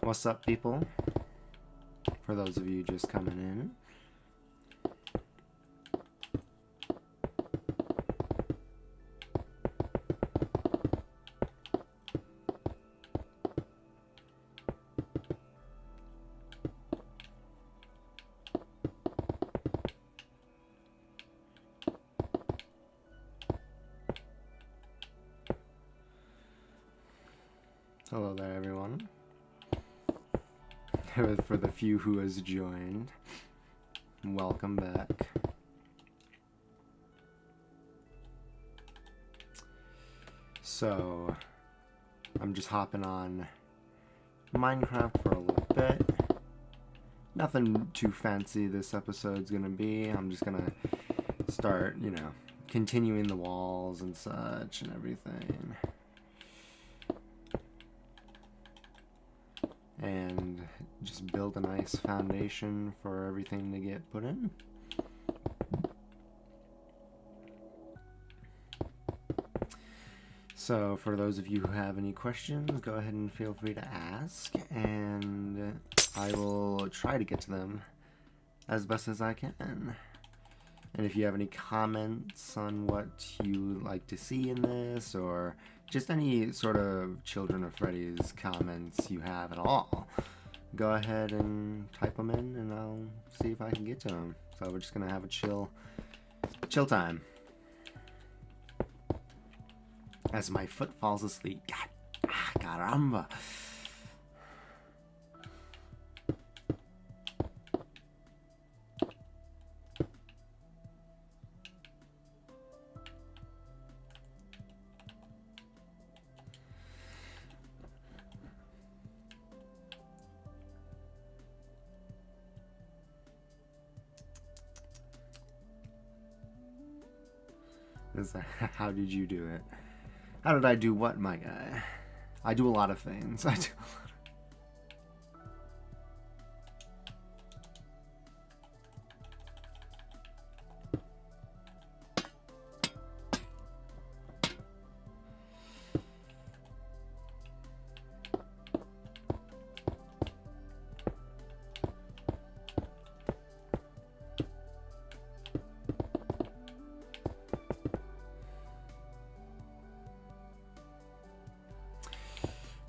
What's up, people? For those of you just coming in. Hello there, everyone. For the few who has joined, welcome back. So, I'm just hopping on Minecraft for a little bit. Nothing too fancy this episode's gonna be. I'm just gonna start, continuing the walls and such and everything. And just build a nice foundation for everything to get put in. So for those of you who have any questions, go ahead and feel free to ask, and I will try to get to them as best as I can. And if you have any comments on what you like to see in this, or just any sort of Children of Freddy's comments you have at all, go ahead and type them in, and I'll see if I can get to them. So we're just gonna have a chill time as my foot falls asleep. Caramba. How did you do it? How did I do what, my guy? I do a lot of things.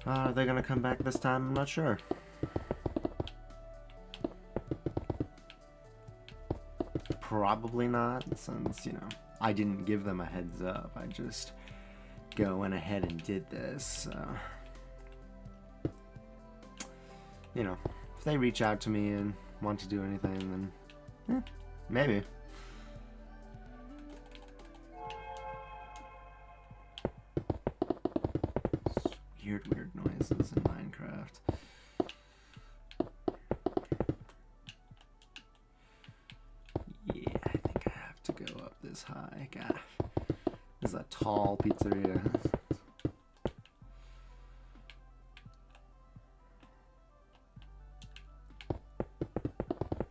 Are they gonna come back this time? I'm not sure. Probably not, since, I didn't give them a heads up. I just went ahead and did this, so... if they reach out to me and want to do anything, then... maybe. Weird noises in Minecraft. Yeah, I think I have to go up this high. God, this is a tall pizzeria.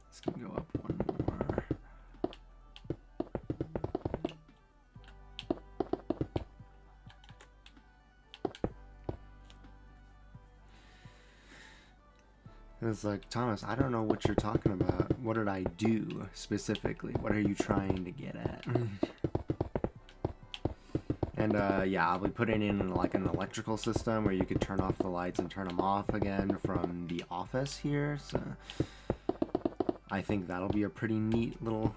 This can go up one more. It's like, Thomas, I don't know what you're talking about. What did I do specifically? What are you trying to get at? And yeah, I'll be putting in like an electrical system where you could turn off the lights and turn them off again from the office here. So I think that'll be a pretty neat little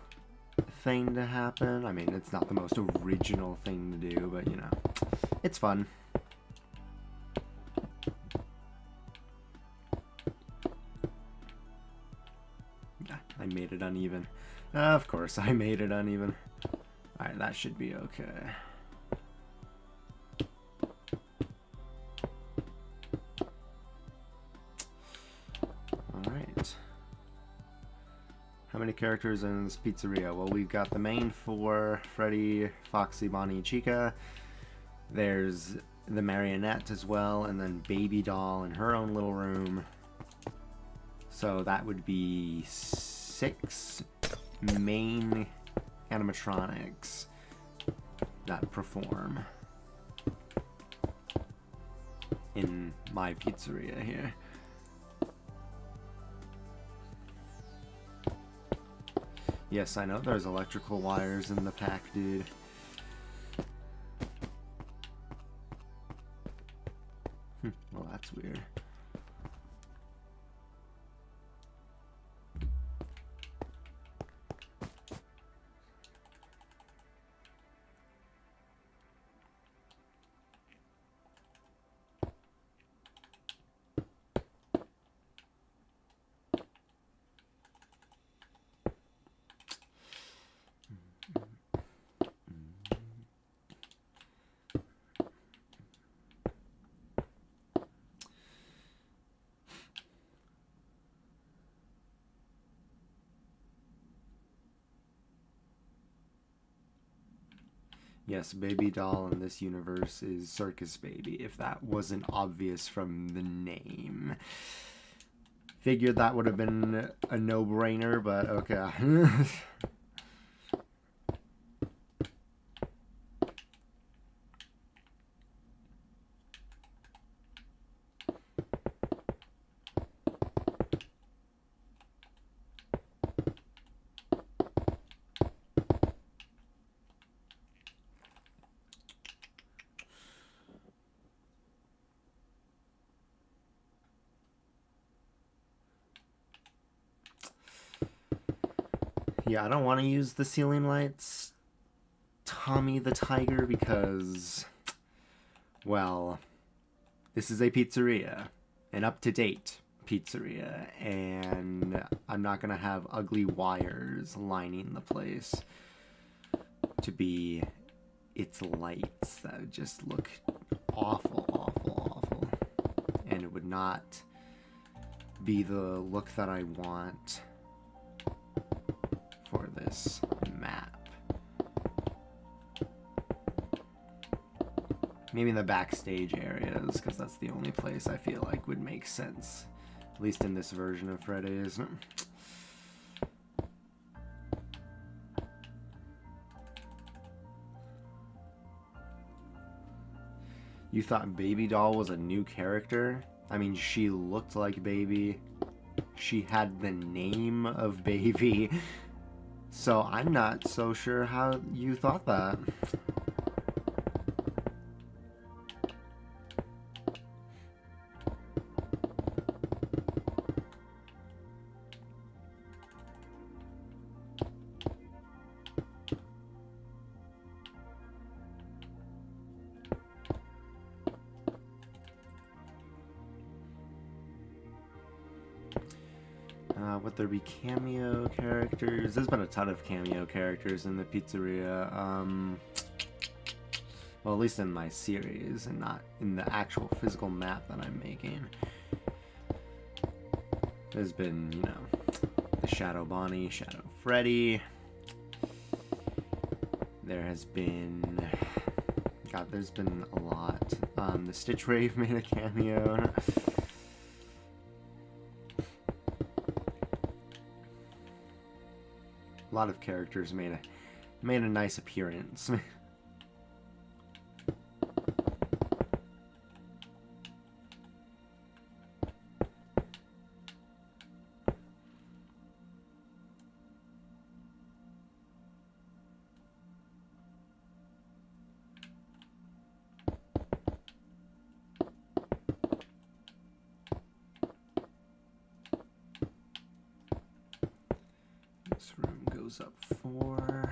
thing to happen. I mean, it's not the most original thing to do, but it's fun. I made it uneven. Of course, I made it uneven. Alright, that should be okay. Alright. How many characters in this pizzeria? Well, we've got the main four: Freddy, Foxy, Bonnie, Chica. There's the marionette as well, and then Baby Doll in her own little room. So that would be 6 main animatronics that perform in my pizzeria here. Yes, I know there's electrical wires in the pack, dude. Well, that's weird. Yes, Baby Doll in this universe is Circus Baby, if that wasn't obvious from the name. Figured that would have been a no-brainer, but okay. Yeah, I don't want to use the ceiling lights, Tommy the Tiger, because, well, this is a pizzeria, an up-to-date pizzeria, and I'm not going to have ugly wires lining the place to be its lights. That would just look awful, awful, awful, and it would not be the look that I want for this map. Maybe in the backstage areas, because that's the only place I feel like would make sense, at least in this version of Freddy's. You thought Baby Doll was a new character? I mean, she looked like Baby. She had the name of Baby. So I'm not so sure how you thought that. Would there be cameo characters? There's been a ton of cameo characters in the pizzeria. Well, at least in my series, and not in the actual physical map that I'm making. There's been, you know, the Shadow Bonnie, Shadow Freddy. There has been... God, there's been a lot. The Stitch Rave made a cameo. A lot of characters made a nice appearance. This room goes up 4.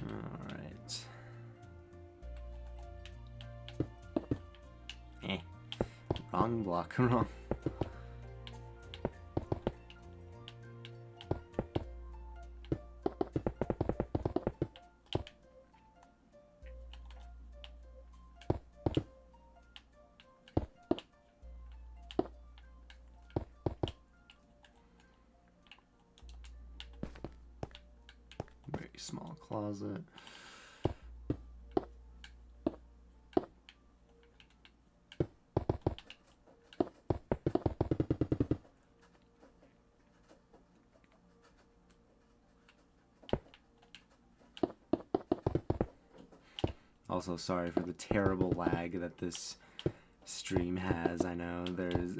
Alright. Wrong block, wrong. very small closet. Also, sorry for the terrible lag that this stream has. I know there's...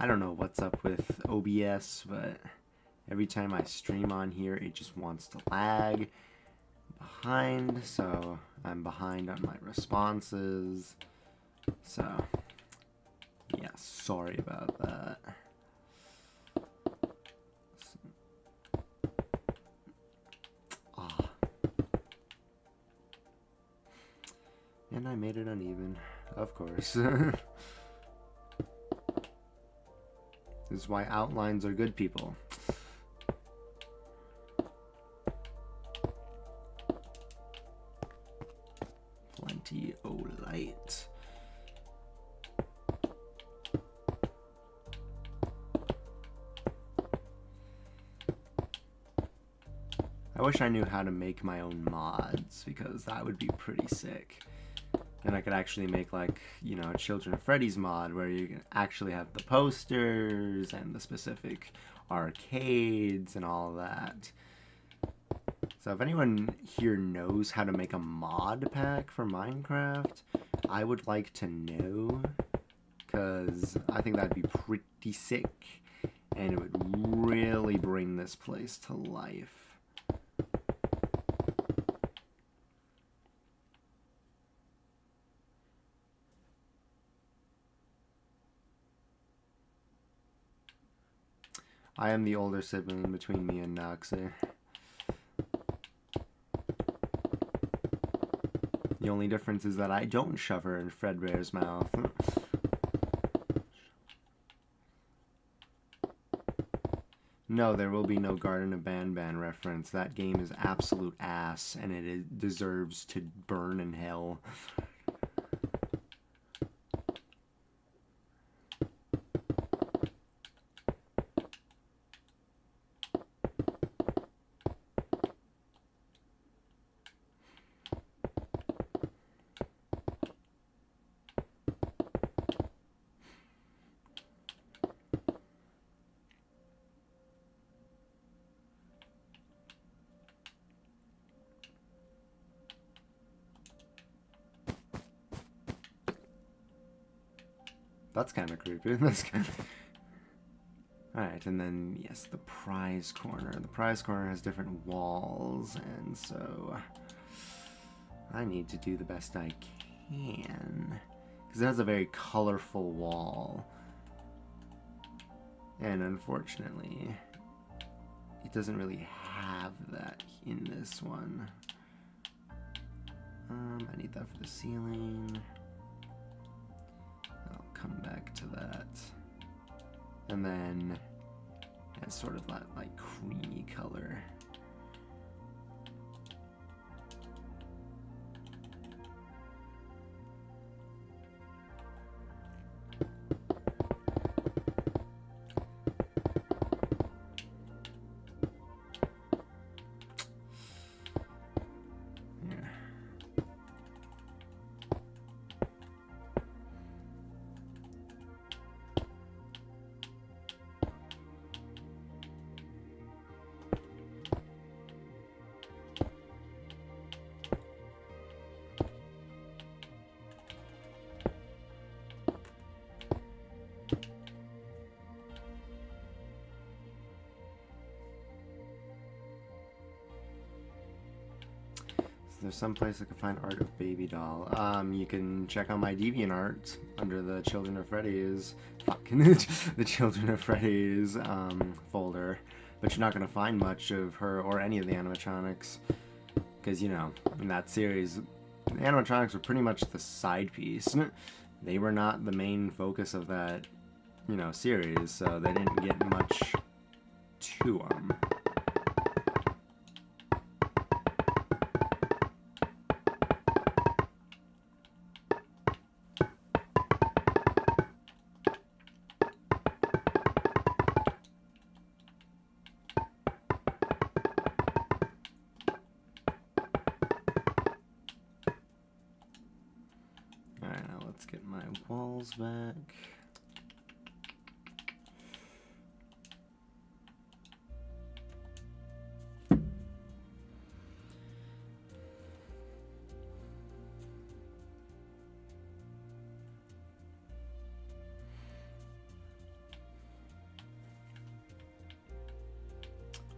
I don't know what's up with OBS, but every time I stream on here, it just wants to lag behind, so I'm behind on my responses. So, yeah, sorry about that. And I made it uneven, of course. This is why outlines are good, people. Plenty o' light. I wish I knew how to make my own mods, because that would be pretty sick. And I could actually make, like, you know, a Children of Freddy's mod where you can actually have the posters and the specific arcades and all that. So if anyone here knows how to make a mod pack for Minecraft, I would like to know, because I think that'd be pretty sick, and it would really bring this place to life. I am the older sibling between me and Noxer. The only difference is that I don't shove her in Fredbear's mouth. No, there will be no Garden of Banban reference. That game is absolute ass, and it deserves to burn in hell. That's kind of creepy. That's kind of... Alright, and then, yes, the prize corner. The prize corner has different walls, and so I need to do the best I can. Because it has a very colorful wall. And unfortunately, it doesn't really have that in this one. I need that for the ceiling. I'll come back to that. And then it's sort of that like creamy color. There's some place I can find art of Baby Doll. You can check out my DeviantArt under the Children of Freddy's, the Children of Freddy's folder. But you're not going to find much of her or any of the animatronics. Because, you know, in that series, the animatronics were pretty much the side piece. They were not the main focus of that, you know, series. So they didn't get much to them. walls back.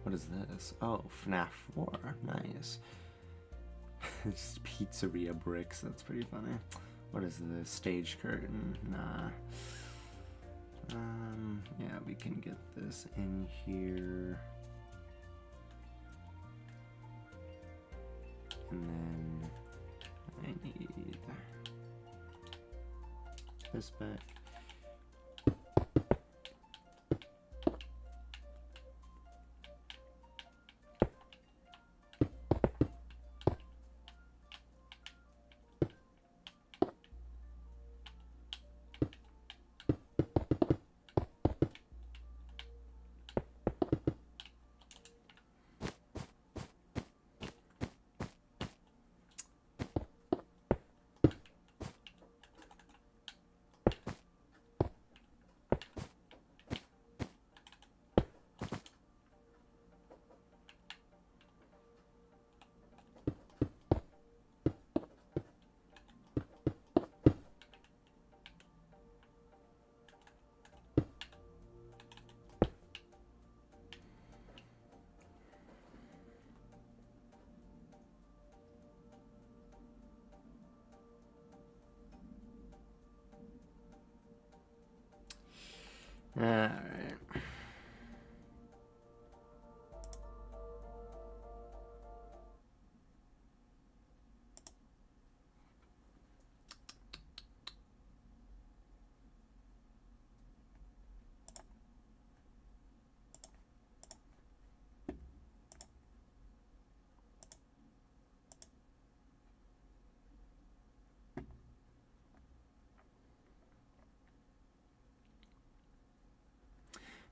What is this? Oh, FNAF 4. Nice. It's pizzeria bricks. That's pretty funny. What is this? Stage curtain? Nah. Yeah, we can get this in here. And then I need this back. Alright.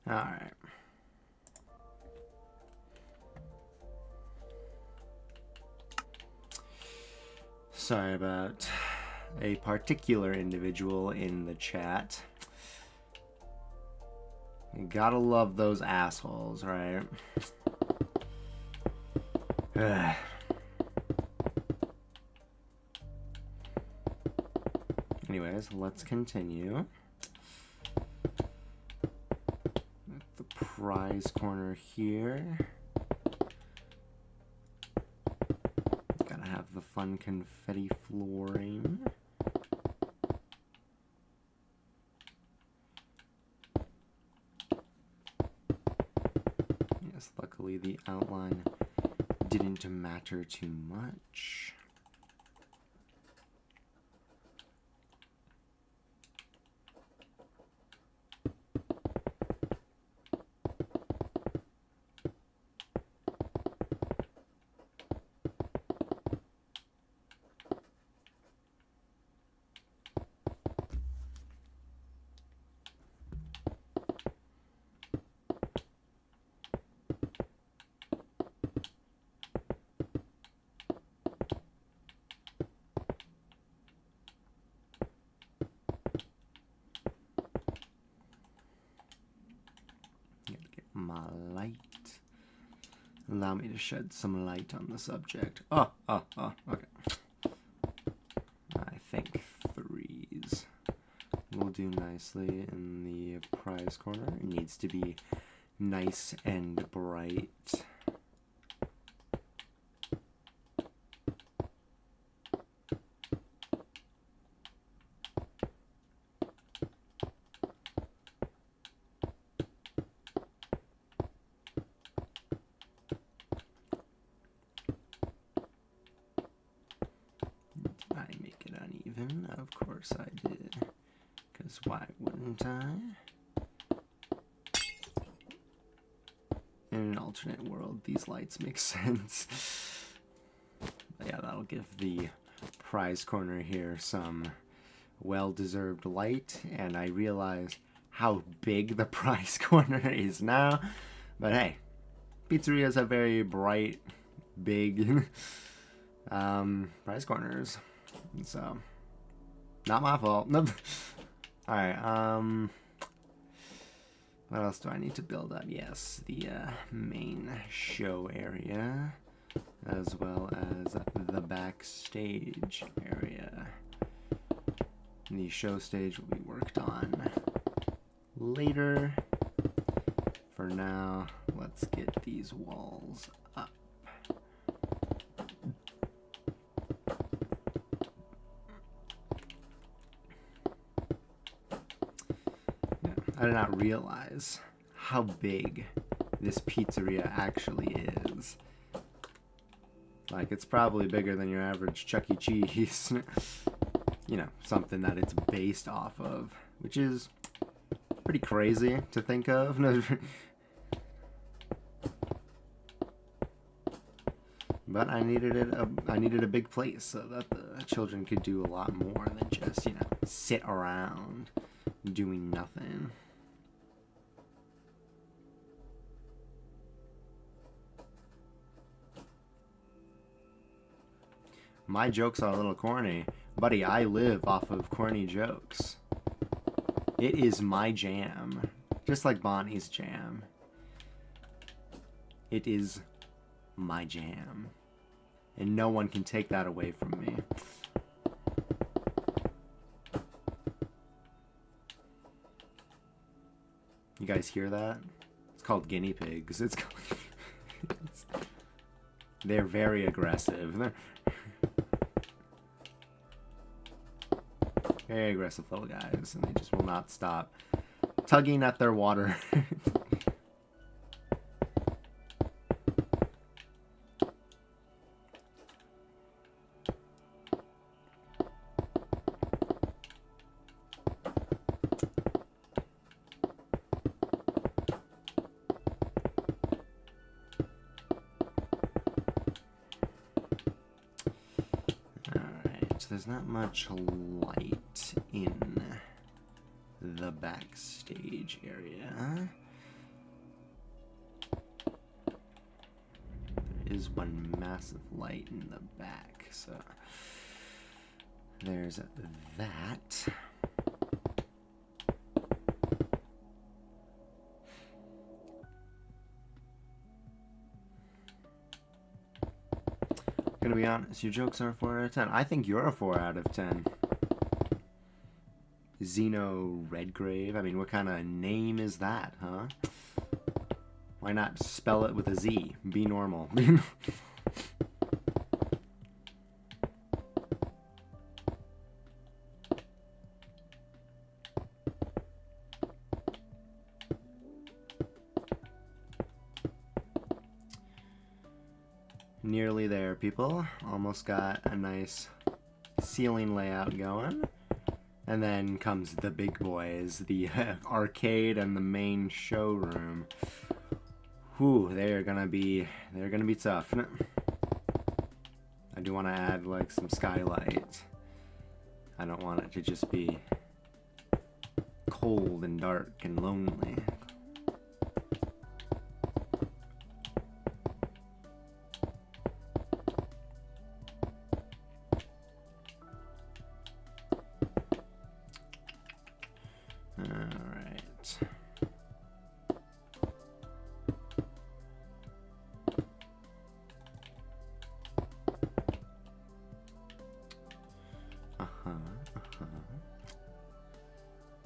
Alright. Sorry about a particular individual in the chat. You gotta love those assholes, right? Anyways, let's continue. The prize corner here. Gotta have the fun confetti flooring. Yes, luckily the outline didn't matter too much. My light. Allow me to shed some light on the subject. Oh, okay. I think threes will do nicely in the prize corner. It needs to be nice and bright. Of course I did, because why wouldn't I? In an alternate world, these lights make sense. But yeah, that'll give the prize corner here some well-deserved light, and I realize how big the prize corner is now. But hey, pizzerias have very bright, big prize corners, so Not my fault. Nope. Alright, what else do I need to build up? Yes, the main show area, as well as the backstage area. The show stage will be worked on later. For now, let's get these walls up. I did not realize how big this pizzeria actually is. Like, it's probably bigger than your average Chuck E. Cheese. You know, something that it's based off of, which is pretty crazy to think of. But I needed a big place so that the children could do a lot more than just, you know, sit around doing nothing. My jokes are a little corny. Buddy, I live off of corny jokes. It is my jam. Just like Bonnie's jam. It is my jam. And no one can take that away from me. You guys hear that? It's called guinea pigs. They're very aggressive. They're very aggressive little guys, and they just will not stop tugging at their water. There's not much light in the backstage area. There is one massive light in the back, so there's that. Gonna be honest, your jokes are a 4 out of 10. I think you're a 4 out of 10. Zeno Redgrave. I mean, what kind of name is that, huh? Why not spell it with a Z? Be normal. Nearly there, people. Almost got a nice ceiling layout going. And then comes the big boys, the arcade and the main showroom. Whew, they're gonna be tough. I do want to add like some skylight. I don't want it to just be cold and dark and lonely.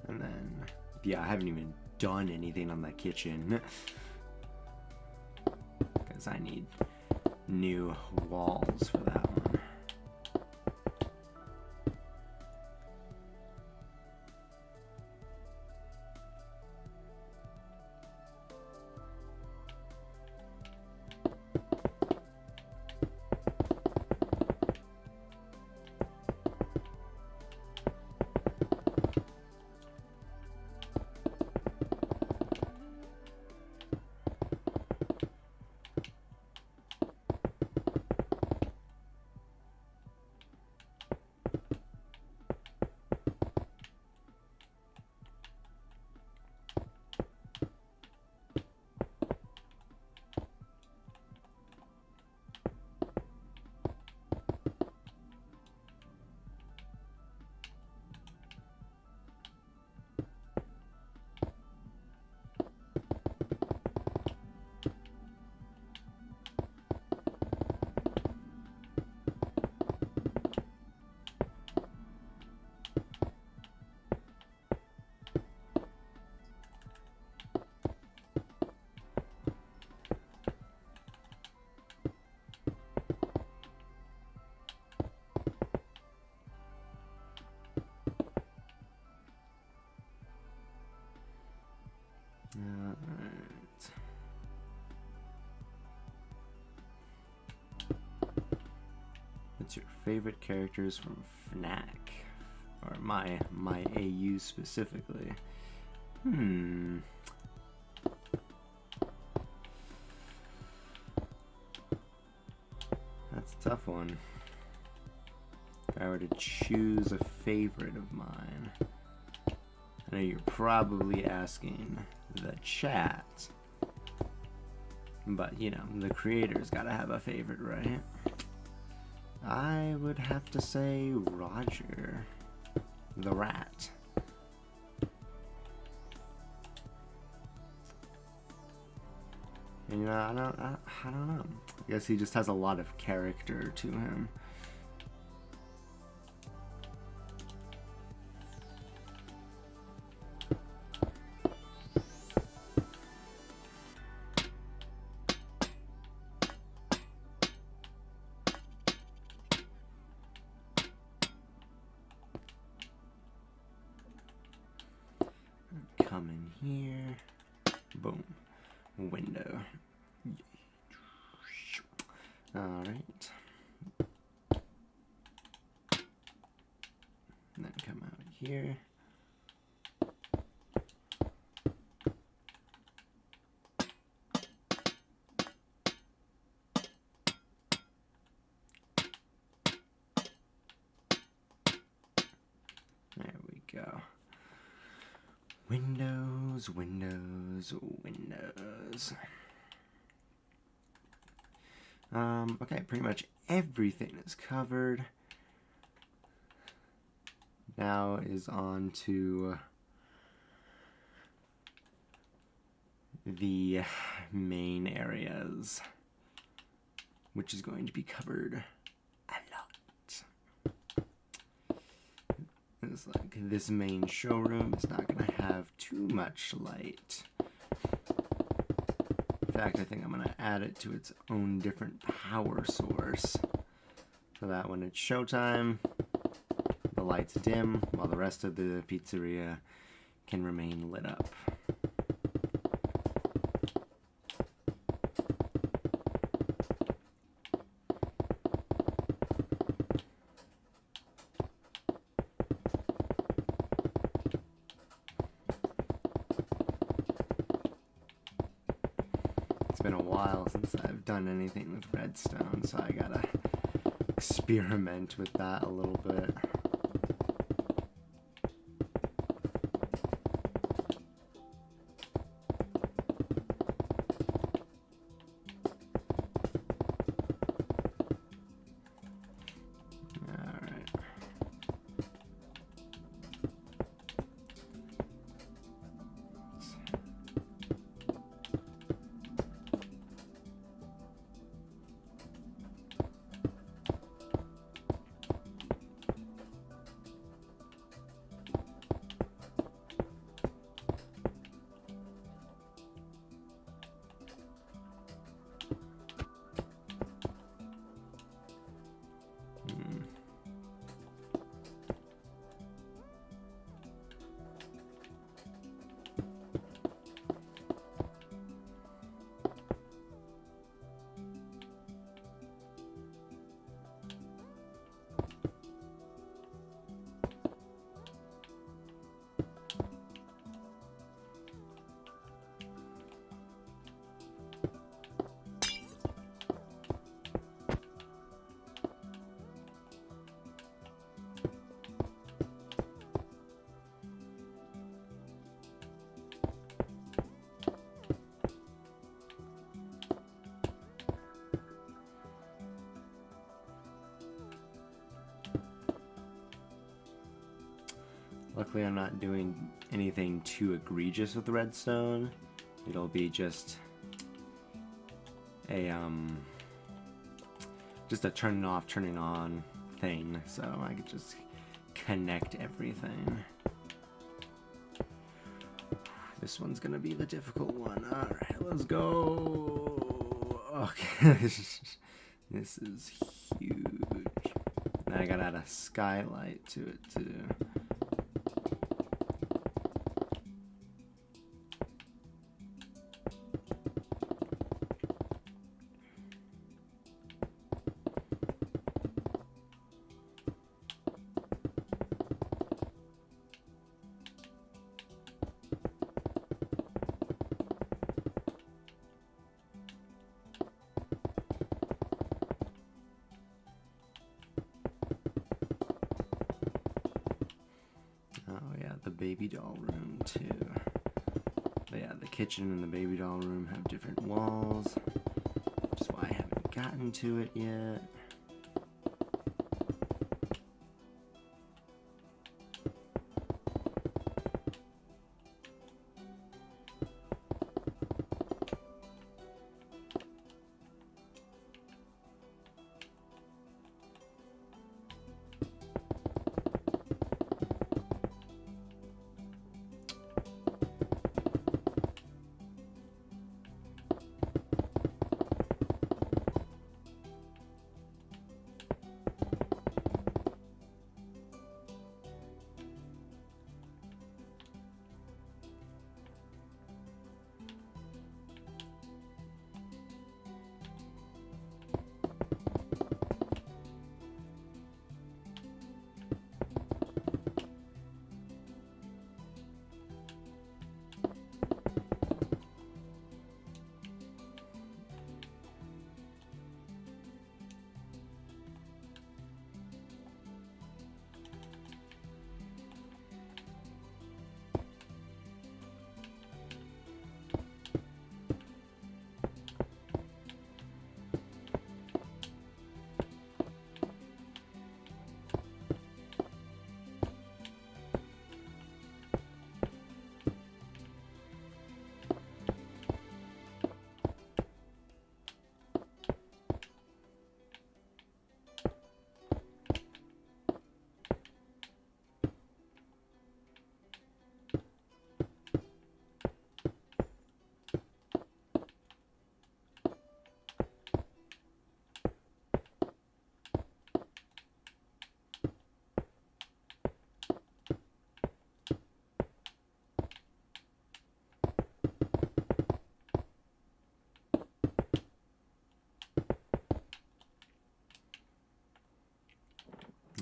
And then, yeah, I haven't even done anything on the kitchen because I need new walls for that one. What's your favorite characters from FNAC? Or my AU specifically? That's a tough one. If I were to choose a favorite of mine, I know you're probably asking the chat, but you know, the creator's gotta have a favorite, right? I would have to say Roger the Rat. And you know, I don't know. I guess he just has a lot of character to him. Come in here. Boom. Window. Alright. Then come out here. There we go. Windows, windows, windows. Okay, pretty much everything is covered. Now is on to the main areas, which is going to be covered a lot. It's like this main showroom is not going to have too much light. In fact, I think I'm going to add it to its own different power source, so that when it's showtime, the lights dim while the rest of the pizzeria can remain lit up. It's been a while since I've done anything with redstone, so I gotta experiment with that a little bit. Luckily, I'm not doing anything too egregious with the redstone. It'll be just a turning off, turning on thing, so I could just connect everything. This one's gonna be the difficult one. Alright, let's go. Okay, this is huge. Now I gotta add a skylight to it too. baby doll room too. But yeah, the kitchen and the baby doll room have different walls, which is why I haven't gotten to it yet.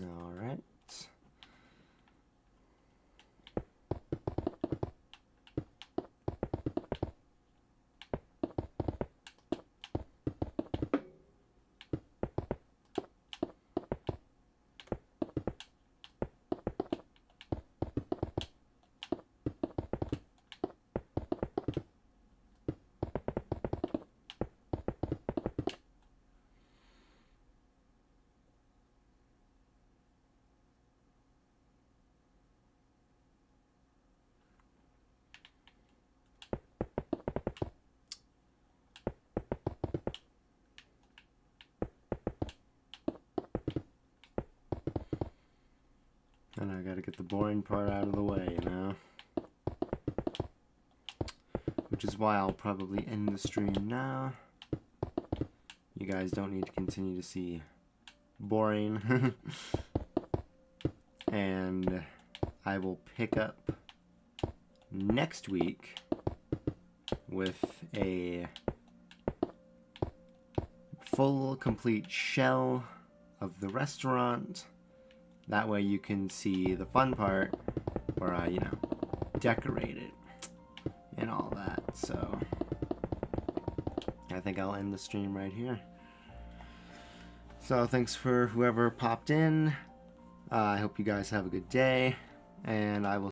All right. And I gotta get the boring part out of the way, you know? Which is why I'll probably end the stream now. You guys don't need to continue to see boring. And I will pick up next week with a full, complete shell of the restaurant. That way you can see the fun part where I, decorate it and all that. So I think I'll end the stream right here. So thanks for whoever popped in. I hope you guys have a good day, and I will